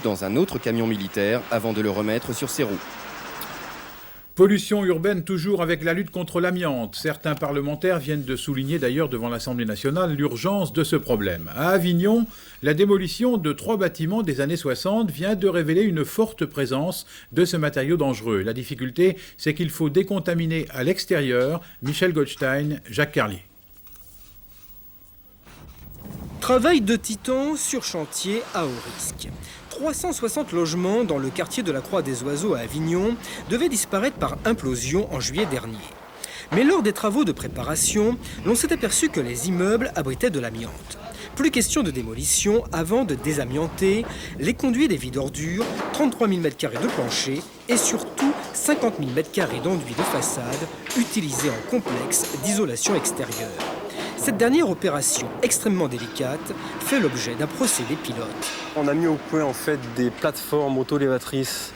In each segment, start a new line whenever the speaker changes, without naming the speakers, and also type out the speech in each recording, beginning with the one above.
dans un autre camion militaire avant de le remettre sur ses roues.
Pollution urbaine toujours avec la lutte contre l'amiante. Certains parlementaires viennent de souligner d'ailleurs devant l'Assemblée nationale l'urgence de ce problème. À Avignon, la démolition de 3 bâtiments des années 60 vient de révéler une forte présence de ce matériau dangereux. La difficulté, c'est qu'il faut décontaminer à l'extérieur. Michel Goldstein, Jacques Carlier.
Travail de titan sur chantier à haut risque. 360 logements dans le quartier de la Croix des Oiseaux à Avignon devaient disparaître par implosion en juillet dernier. Mais lors des travaux de préparation, l'on s'est aperçu que les immeubles abritaient de l'amiante. Plus question de démolition avant de désamianter les conduits des vides ordures, 33 000 m² de plancher et surtout 50 000 m² d'enduits de façade utilisés en complexe d'isolation extérieure. Cette dernière opération extrêmement délicate fait l'objet d'un procédé pilote.
On a mis au point en fait des plateformes auto-élévatrices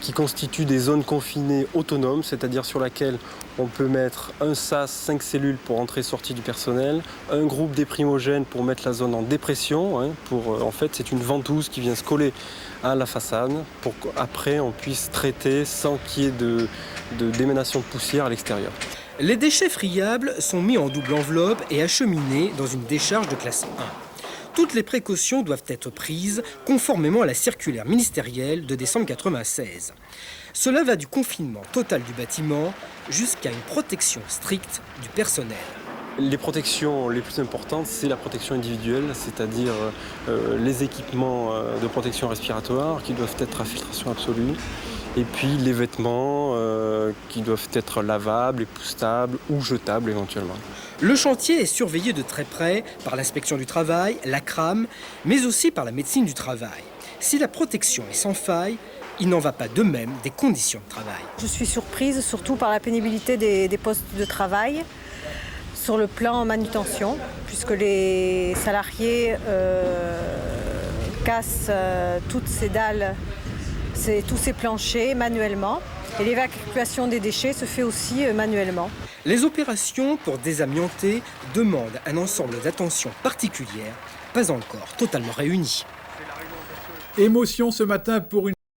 qui constituent des zones confinées autonomes, c'est-à-dire sur laquelle on peut mettre un SAS 5 cellules pour entrée-sortie du personnel, un groupe déprimogène pour mettre la zone en dépression. En fait, c'est une ventouse qui vient se coller à la façade pour qu'après on puisse traiter sans qu'il y ait de d'émanation de poussière à l'extérieur.
Les déchets friables sont mis en double enveloppe et acheminés dans une décharge de classe 1. Toutes les précautions doivent être prises conformément à la circulaire ministérielle de décembre 1996. Cela va du confinement total du bâtiment jusqu'à une protection stricte du personnel.
Les protections les plus importantes, c'est la protection individuelle, c'est-à-dire les équipements de protection respiratoire qui doivent être à filtration absolue. Et puis les vêtements qui doivent être lavables, époussetables ou jetables éventuellement.
Le chantier est surveillé de très près par l'inspection du travail, la CRAM, mais aussi par la médecine du travail. Si la protection est sans faille, il n'en va pas de même des conditions de travail.
Je suis surprise surtout par la pénibilité des postes de travail sur le plan manutention, puisque les salariés cassent toutes ces dalles, tous ces planchers manuellement. Et l'évacuation des déchets se fait aussi manuellement.
Les opérations pour désamianter demandent un ensemble d'attention particulière, pas encore totalement réunies.
Émotion ce matin pour une